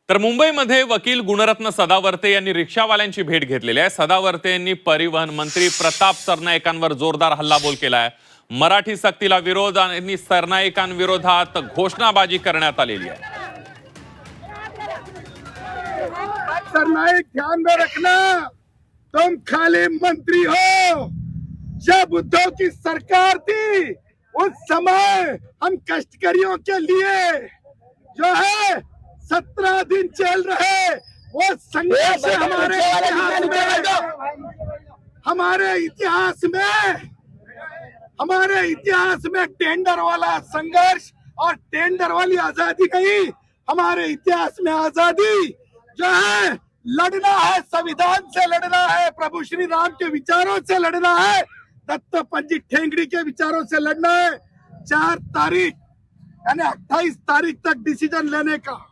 तर मुंबईमध्ये वकील गुणरत्न सदावर्ते यांनी रिक्षावाल्यांची भेट घेतलेली आहे। सदावर्ते यांनी परिवहन मंत्री प्रताप सरनाईकांवर जोरदार हल्लाबोल केलाय। मराठी सक्तीला विरोध आणि सरनाईकांविरोधात घोषणाबाजी करण्यात आलेली आहे। सरनाईक, ध्यान में रखना, तुम खाली मंत्री हो। जब उद्धव की सरकार थी उस समय हम कष्टकरियों के लिए जो है 17 दिन चल रहे वो संघर्ष हमारे इतिहास में टेंडर वाला संघर्ष और टेंडर वाली आजादी नहीं, हमारे इतिहास में आजादी जो है लड़ना है, संविधान से लड़ना है, प्रभु श्री राम के विचारों से लड़ना है, दत्त पंडित ठेंगड़ी के विचारों से लड़ना है। 4 तारीख यानी 28 तारीख तक डिसीजन लेने का